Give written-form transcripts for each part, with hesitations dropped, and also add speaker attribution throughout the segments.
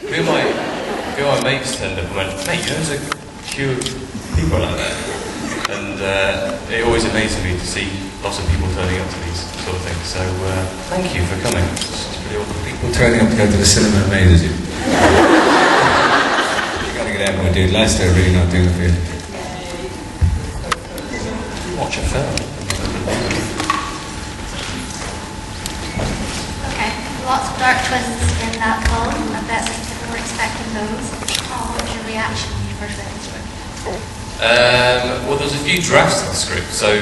Speaker 1: a few of my mates turned up and went, mate, there's a queue of people out there. And it always amazes me to see lots of people turning up to these sort of things. So thank you for coming. It's pretty awesome.
Speaker 2: People turning up to go to the cinema amazes you. You gotta get everyone, dude. Leicester are really not doing it for you.
Speaker 1: Watch a film.
Speaker 3: Okay, lots of dark twists in that film. I bet that people were expecting those. What was your reaction when you first read the script?
Speaker 1: Well, there's a few drafts of the script. So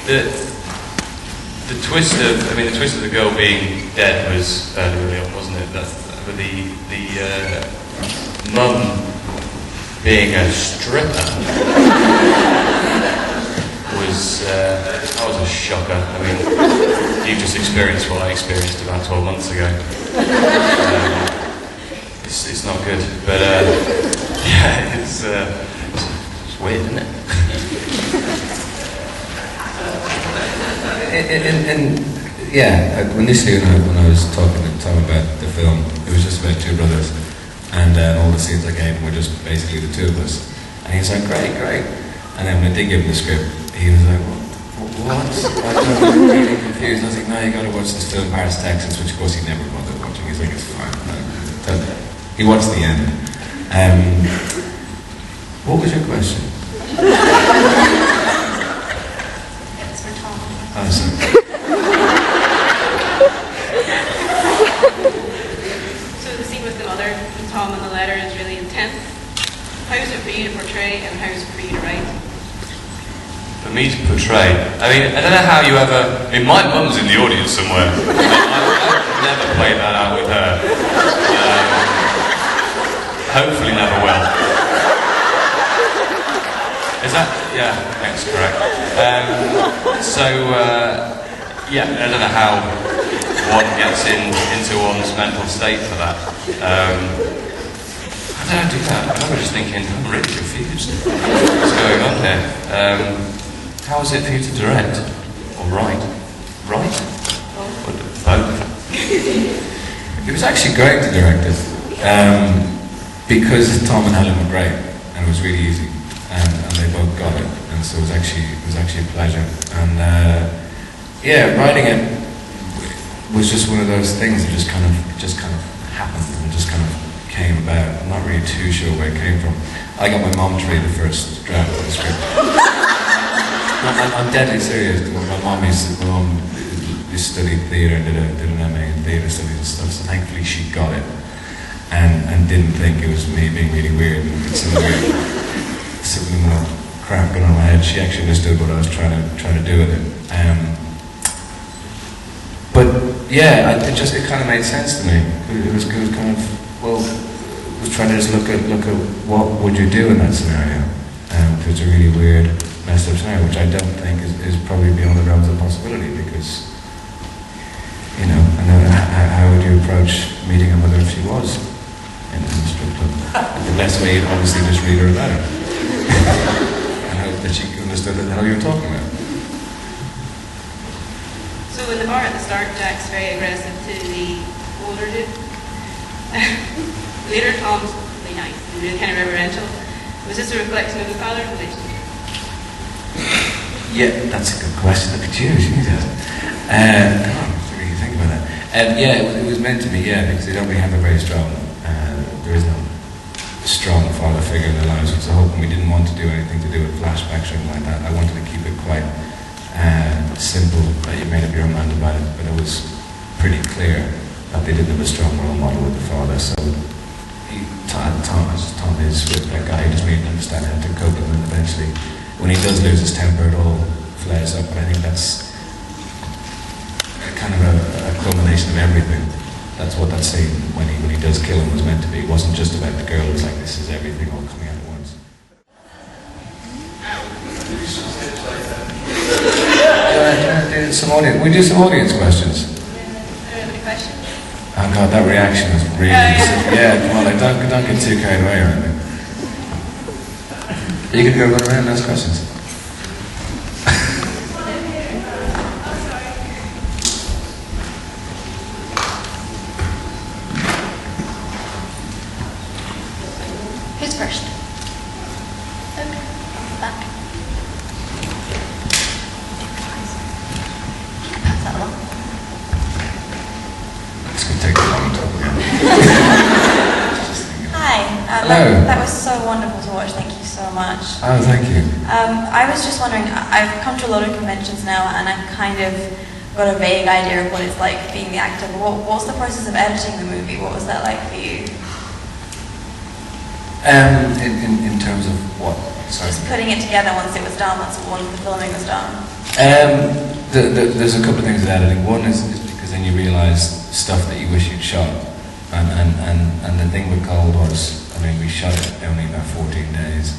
Speaker 1: the twist of the girl being dead was early on, wasn't it? But the mum being a stripper was that was a shocker. I mean, you just experienced what I experienced about 12 months ago. It's not good, but yeah, it's weird, isn't it?
Speaker 2: Initially when I was talking to Tom about the film, it was just about two brothers, and all the scenes I gave him were just basically the two of us. And he was like, great. And then when I did give him the script, he was like, what? I was really confused. I was like, no, you got to watch this film, Paris, Texas, which of course he never bothered watching. He's like, it's fine. He watched the end. What was your question?
Speaker 3: It was for Tom.
Speaker 2: Oh, sorry.
Speaker 4: So the scene with the mother and Tom in the letter is really intense. How is it for you to portray, and how is it for you to write?
Speaker 1: For me to portray, I mean, I don't know how you ever. I mean, my mum's in the audience somewhere. I've never played that out with her. Hopefully, never will. Is that? Yeah, that's correct. Yeah, I don't know how one gets into one's mental state for that. How did I do that? I remember just thinking, I'm really confused. What's going on here? How was it for you to direct? Or write? Write? Or both?
Speaker 2: It was actually great to direct it, because Tom and Helen were great, and it was really easy, and they both got it, and so it was actually a pleasure. And writing it was just one of those things that just kind of happened and just kind of came about. I'm not really too sure where it came from. I got my mom to read the first draft of the script. I'm deadly serious. My mom used to study theatre and did an MA in theatre studies and stuff, so thankfully she got it and didn't think it was me being really weird and some weird subliminal crap going on in my head. She actually understood what I was trying to do with it. But yeah, it kind of made sense to me. It was kind of, well, I was trying to just look at what would you do in that scenario. If it's a really weird, messed up scenario, which I don't think is probably beyond the realms of possibility, because, you know, how would you approach meeting a mother if she was in a strip club? The best way, obviously, just read her a letter. And hope that she understood the hell you were talking about.
Speaker 4: So in the bar at the start, Jack's very aggressive to the older dude. Later, Tom's really nice and really kind of reverential. Was this a reflection of the father relationship?
Speaker 2: Yeah, that's a good question. Look at you, Jesus. Come on, really think about that. Yeah, it was meant to be, because they don't really have a very strong, there is no strong father figure in their lives, which I hope, and we didn't want to do anything to do with flashbacks or anything like that. I wanted to keep it quite simple, that you made up your own mind about it, but it was pretty clear that they didn't have a strong role model with the father, so Tom is with that guy, he just made him understand how to cope with him, and eventually, when he does lose his temper, it all flares up, but I think that's kind of a culmination of everything. That's what that scene, when he does kill him, was meant to be. It wasn't just about the girl, it was like, this is everything all coming out at once. We do some audience questions.
Speaker 4: Are there any questions?
Speaker 2: Oh God, that reaction was really... Yeah, come on, like, don't get too carried away or anything. You can go run around and ask questions.
Speaker 3: Who's first? Okay, back. You can pass that along.
Speaker 2: It's going to take a long time again.
Speaker 5: Hi,
Speaker 2: Hello.
Speaker 5: that was so wonderful to watch. Thank you so much.
Speaker 2: Oh, thank you.
Speaker 5: I was just wondering, I've come to a lot of conventions now and I've kind of got a vague idea of what it's like being the actor. But what was the process of editing the movie? What was that like for you?
Speaker 2: In terms of what? Sorry.
Speaker 5: Just putting it together once it was done, once the filming was done.
Speaker 2: There's a couple of things with editing. One is because then you realise stuff that you wish you'd shot. And the thing with Cold was, I mean, we shot it only about 14 days.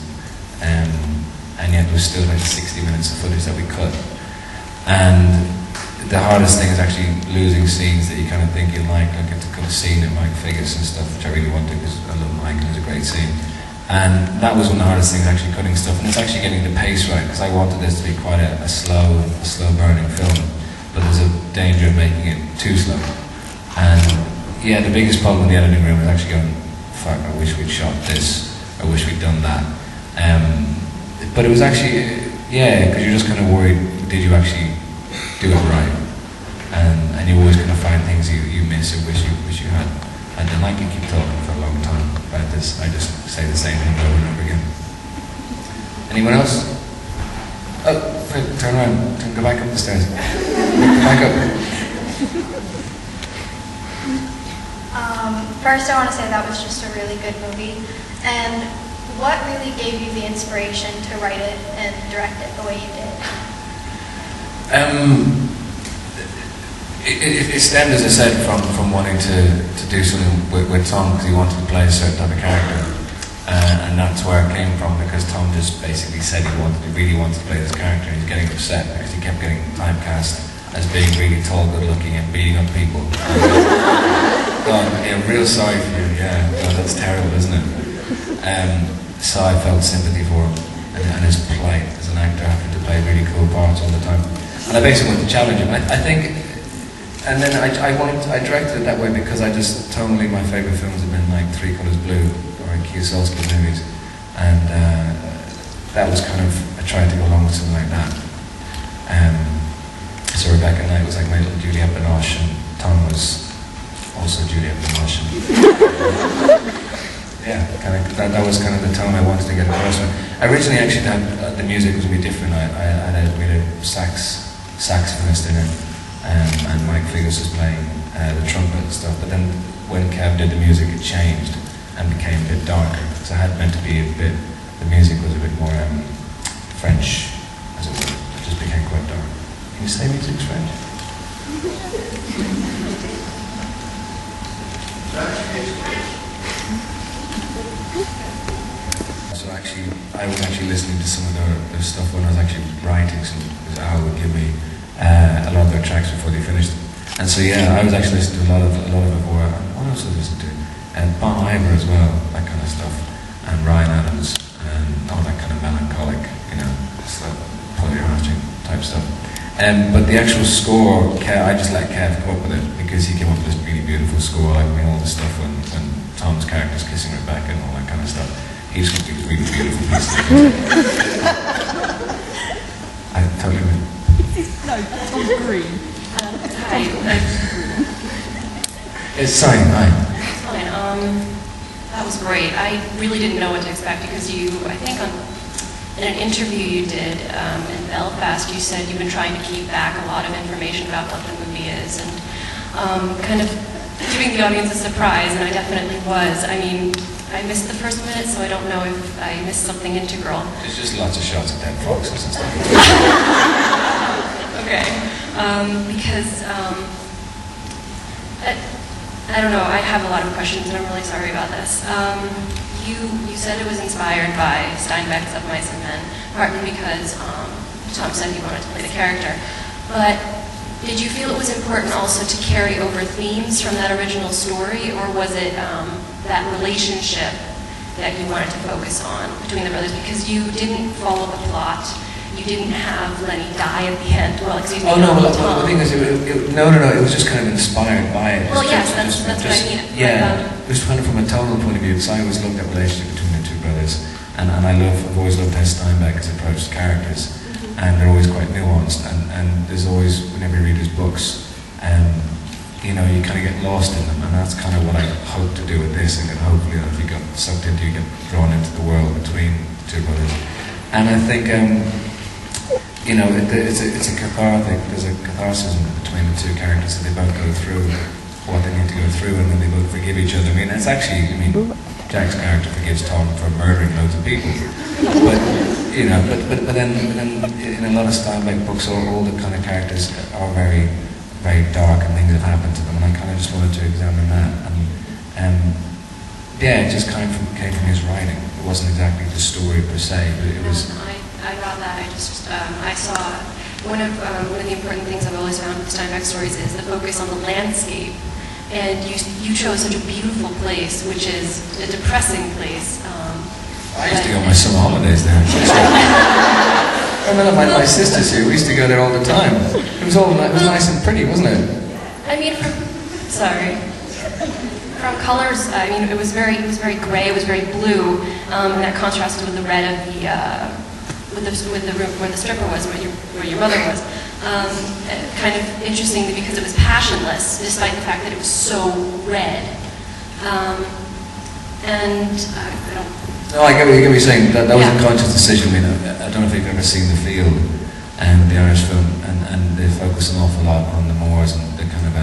Speaker 2: And yet there was still like 60 minutes of footage that we cut. And the hardest thing is actually losing scenes that you kind of think you like. I get to cut a scene at Mike Figgis and stuff, which I really wanted because I love Mike and it was a great scene. And that was one of the hardest things, actually cutting stuff. And it's actually getting the pace right, because I wanted this to be quite a slow burning film. But there's a danger of making it too slow. And yeah, the biggest problem in the editing room was actually going, fuck, I wish we'd shot this, I wish we'd done that. But it was actually, yeah, because you're just kind of worried, did you actually do it right? And you're always going to find things you miss or wish you had. And then I can keep talking for a long time about this. I just say the same thing over and over again. Anyone else? Oh, wait, turn around. Go back up the stairs. Back up.
Speaker 3: First, I want to say that was just a really good movie. And what really gave you the inspiration to write it and direct it the way you did?
Speaker 2: It stemmed, as I said, from wanting to do something with Tom, because he wanted to play a certain type of character. And that's where it came from, because Tom just basically said he really wanted to play this character. He's getting upset because he kept getting typecast as being really tall, good looking and beating up people. God, yeah, real sorry for you, yeah. God, that's terrible, isn't it? So I felt sympathy for him and his plight as an actor, having to play really cool parts all the time. And I basically wanted to challenge him. I think, and then I directed it that way because I just, tonally, my favourite films have been like Three Colours Blue or Kiyosaki movies. And that was kind of, I tried to go along with something like that. So Rebecca Knight was like my little Juliette Binoche, and Tom was also Juliette Binoche. Yeah, that was kind of the tone I wanted to get across. I originally actually had the music was really different. We had a saxophonist in it, and Mike Figgis was playing the trumpet and stuff. But then when Kev did the music, it changed and became a bit darker. So it had meant to be the music was a bit more French, as it were. It just became quite dark. Can you say music's French? So actually, I was actually listening to some of their stuff when I was actually writing some, because Al would give me a lot of their tracks before they finished. And so yeah, I was actually listening to a lot of it before. What else was I listening to? And Bon Iver as well, that kind of stuff. And Ryan Adams, and all that kind of melancholic, just like pull your heartstring type stuff. But the actual score, I just let Kev come up with it, because he came up with this really beautiful score, like all the stuff when Tom's character's kissing Rebecca and all that kind of stuff. He just did really beautiful pieces. I totally agree.
Speaker 6: No, Tom Green.
Speaker 7: Hi.
Speaker 2: It's fine, hi.
Speaker 7: It's fine. That was great. I really didn't know what to expect, because I think in an interview you did in Belfast, you said you've been trying to keep back a lot of information about what the movie is, and kind of giving the audience a surprise, and I definitely was. I mean, I missed the first minute, so I don't know if I missed something integral.
Speaker 2: There's just lots of shots of dead foxes and stuff.
Speaker 7: Okay. Because, I don't know, I have a lot of questions, and I'm really sorry about this. You said it was inspired by Steinbeck's Of Mice and Men, partly because Tom said he wanted to play the character. But did you feel it was important also to carry over themes from that original story, or was it that relationship that you wanted to focus on between the brothers? Because you didn't follow the plot. You didn't have Lenny die at the end. Well, excuse me.
Speaker 2: Oh no, well, the thing is, no, it was just kind of inspired by it.
Speaker 7: Well, yes, that's what I mean.
Speaker 2: Yeah, it was kind of from a tonal point of view, because I always looked at the relationship between the two brothers, and I've always loved how Steinbeck has approached characters, and they're always quite nuanced, and there's always, whenever you read his books, you know, you kind of get lost in them, and that's kind of what I hope to do with this, and hopefully if you get sucked into, you get drawn into the world between the two brothers. And I think, you know, it's a cathartic, there's a catharsis between the two characters, that they both go through what they need to go through, and then they both forgive each other. I mean, it's actually, Jack's character forgives Tom for murdering loads of people, but you know, but then in a lot of Steinbeck books, all the kind of characters are very, very dark, and things have happened to them, and I kind of just wanted to examine that, and yeah, it just kind of came from his writing. It wasn't exactly the story per se, but it was.
Speaker 7: I got that. I saw one of the important things I've always found with Steinbeck stories is the focus on the landscape. And you chose such a beautiful place, which is a depressing place.
Speaker 2: I used to go on my summer holidays there. I remember my sister's here. We used to go there all the time. It was nice and pretty, wasn't it?
Speaker 7: I mean, from colors, I mean, it was very gray. It was very blue, and that contrasted with the red of the room where the stripper was, where your mother was. Kind of interesting because it was passionless, despite the fact that it was so red.
Speaker 2: No, I get what you're saying. That was a conscious decision. I mean, I don't know if you've ever seen The Field, the Irish film, and they focus an awful lot on the moors, and the kind of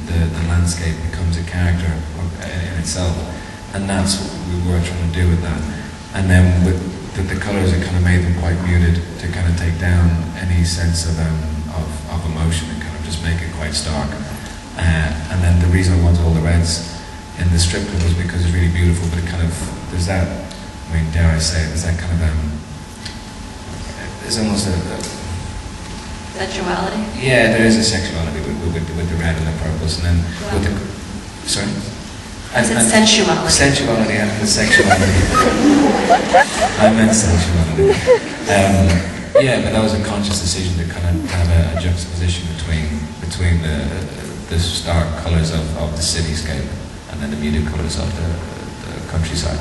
Speaker 2: the landscape becomes a character in itself, and that's what we were trying to do with that. And then with the colours, it kind of made them quite muted to kind of take down any sense of emotion and kind of just make it quite stark. And then the reason I wanted all the reds in the strip club was because it's really beautiful, but it kind of, there's that, I mean, dare I say it, there's that kind of, there's almost a
Speaker 7: Sexuality?
Speaker 2: Yeah, there is a sexuality with the red and the purples, and then with the, sorry?
Speaker 7: And sensuality.
Speaker 2: Sensuality and the sexuality. I meant sensuality. Yeah, but that was a conscious decision to kind of have a juxtaposition between the stark colours of the cityscape and then the muted colours of the countryside.